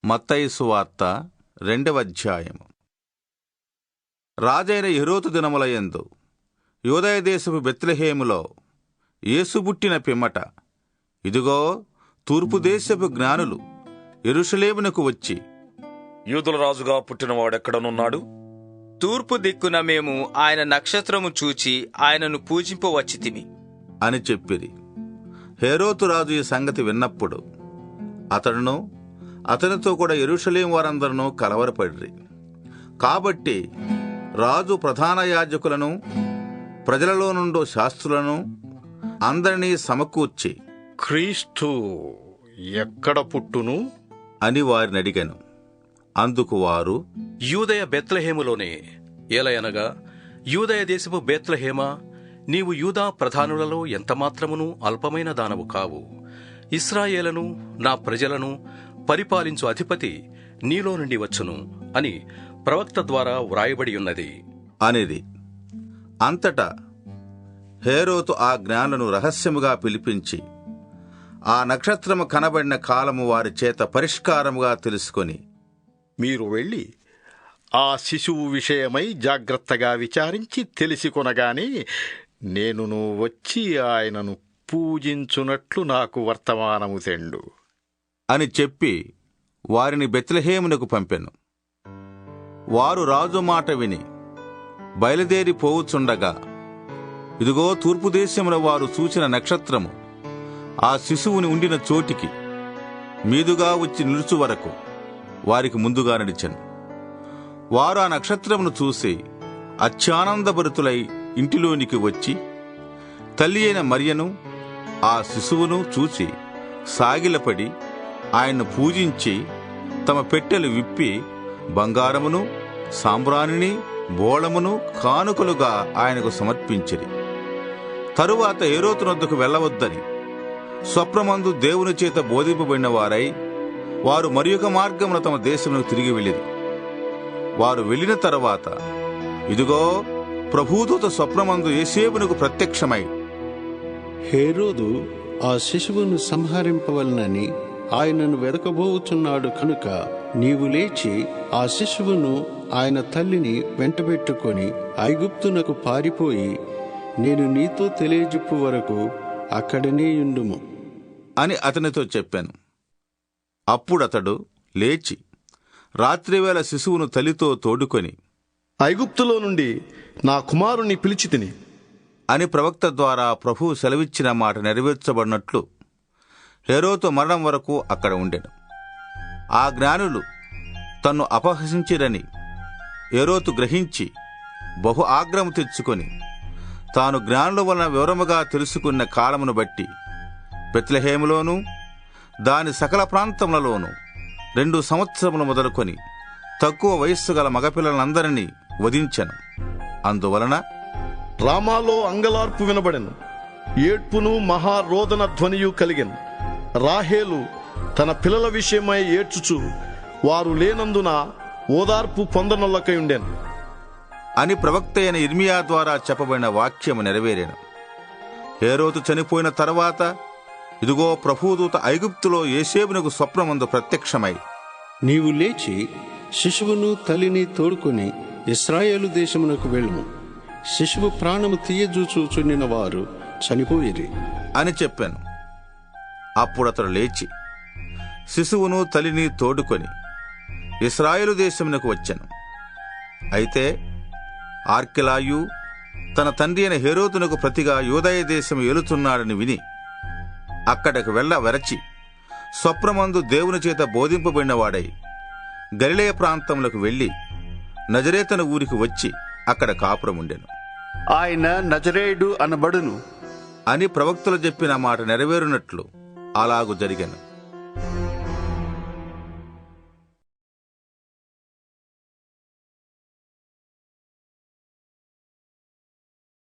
మత్తయి సువార్త 2వ అధ్యాయము. రాజైన హెరోదు దినములయందు యూదయ దేశపు బెత్లెహేములో యేసు పుట్టిన పిమ్మట, ఇదిగో తూర్పు దేశపు జ్ఞానులు యెరూషలేమునకు వచ్చి, యూదుల రాజుగా పుట్టినవాడెక్కడనున్నాడు? తూర్పు దిక్కున మేము ఆయన నక్షత్రము చూచి ఆయనను పూజింపవచ్చితిమి అని చెప్పిరి. హేరోదు రాజు ఈ సంగతి విన్నప్పుడు అతడును అతనితో కూడా యెరూషలేము వారందరూ కలవరపడిరి. కాబట్టి రాజు ప్రధాన యాజకులను, ప్రజలలో నుండి శాస్త్రులను అందరినీ సమకూర్చి, క్రీస్తు ఎక్కడ పుట్టును అని వారిని అడిగాను. అందుకు వారు, యూదయ బెత్లెహేములోనే. ఏలయనగా, యూదయ దేశపు బెత్లెహేమా, నీవు యూదా ప్రధానులలో ఎంతమాత్రమును అల్పమైన దానవు కావు. ఇశ్రాయేలును, నా ప్రజలను పరిపాలించు అధిపతి నీలో నుండి వచ్చును అని ప్రవక్త ద్వారా వ్రాయబడి ఉన్నది అనిది. అంతటా హేరోదు ఆ జ్ఞానులను రహస్యముగా పిలిపించి ఆ నక్షత్రము కనబడిన కాలము వారి చేత పరిష్కారముగా తెలుసుకొని, మీరు వెళ్ళి ఆ శిశువు విషయమై జాగ్రత్తగా విచారించి తెలిసికొనగానే నేనును వచ్చి ఆయనను పూజించునట్లు నాకు వర్తమానము తెండు అని చెప్పి వారిని బెత్లెహేమునకు పంపెను. వారు రాజు మాట విని బయలుదేరి పోవుచుండగా, ఇదిగో తూర్పు దేశముల వారు చూచిన నక్షత్రము ఆ శిశువుని ఉండిన చోటికి మీదుగా వచ్చి నిలుచు వరకు వారికి ముందుగా నడిచెను. వారు ఆ నక్షత్రమును చూసి అత్యానందభరితులై ఇంటిలోనికి వచ్చి తల్లి అయిన మరియను ఆ శిశువును చూచి సాగిలపడి ఆయన్ను పూజించి తమ పెట్టెలు విప్పి బంగారమును, సాంబ్రాణిని, బోళమును కానుకలుగా ఆయనకు సమర్పించిరి. తరువాత హేరోదు నొద్దకు వెళ్ళవద్దని స్వప్నమందు దేవుని చేత బోధింపబడిన వారై వారు మరియొక మార్గమున తమ దేశమునకు తిరిగి వెళ్ళిరి. వారు వెళ్ళిన తరువాత, ఇదిగో ప్రభుదూత స్వప్నమందు యోసేపునకు ప్రత్యక్షమై, హేరోదు ఆ శిశువును సంహరింపవలనని ఆయనను వెదకబోచున్నాడు కనుక నీవు లేచి ఆ శిశువును ఆయన తల్లిని వెంటబెట్టుకొని ఐగుప్తునకు పారిపోయి నేను నీతో తెలియజెప్పు వరకు అక్కడనే యుండుము అని అతనితో చెప్పాను. అప్పుడతడు లేచి రాత్రివేళ శిశువును తల్లితో తోడుకొని, ఐగుప్తులో నుండి నా కుమారుణ్ణి పిలిచి తిని అని ప్రవక్త ద్వారా ప్రభువు సెలవిచ్చిన మాట నెరవేర్చబడినట్లు హేరోదు మరణం వరకు అక్కడ ఉండెను. ఆ జ్ఞానులు తన్ను అపహసించిరని హేరోదు గ్రహించి బహు ఆగ్రహము తెచ్చుకొని తాను జ్ఞానుల వలన వివరముగా తెలుసుకున్న కాలమును బట్టి బెత్లెహేములోను దాని సకల ప్రాంతములలోనూ 2 సంవత్సరములు మొదలుకొని తక్కువ వయస్సు గల మగపిల్లలందరినీ వధించెను. అందువలన రామాలో అంగలార్పు వినబడెను, ఏడ్పును మహారోదన ధ్వనియు కలిగెను. రాహేలు తన పిల్లల విషయమై ఏడ్చుచు వారు లేనందున ఓదార్పు పొందనొల్లకై ఉండెను అని ప్రవక్త అయిన ఇర్మియా ద్వారా చెప్పబడిన వాక్యము నెరవేరెను. హేరోదు చనిపోయిన తరువాత, ఇదిగో ప్రభుదూత ఐగుప్తులో యోసేపునకు స్వప్నమందు ప్రత్యక్షమై, నీవు లేచి శిశువును తల్లిని తోడుకొని ఇశ్రాయేలు దేశమునకు వెళ్ళుము. శిశువు ప్రాణము తీయజూచుచుండిన వారు చనిపోయిరి అని చెప్పాను. అప్పుడతడు లేచి శిశువును తల్లిని తోడుకొని ఇశ్రాయేలు దేశమునకు వచ్చెను. అయితే ఆర్కెలాయు తన తండ్రి అయిన హేరోదునకు ప్రతిగా యూదయ దేశం ఏలుతున్నాడని విని అక్కడికి వెరచి స్వప్నమందు దేవుని చేత బోధింపబడినవాడై గలిలయ ప్రాంతములకు వెళ్లి నజరేతను ఊరికి వచ్చి అక్కడ కాపురముండెను. ఆయన నజరేయుడు అనబడును అని ప్రవక్తలు చెప్పిన మాట నెరవేరునట్లు అలాగు జరిగెను.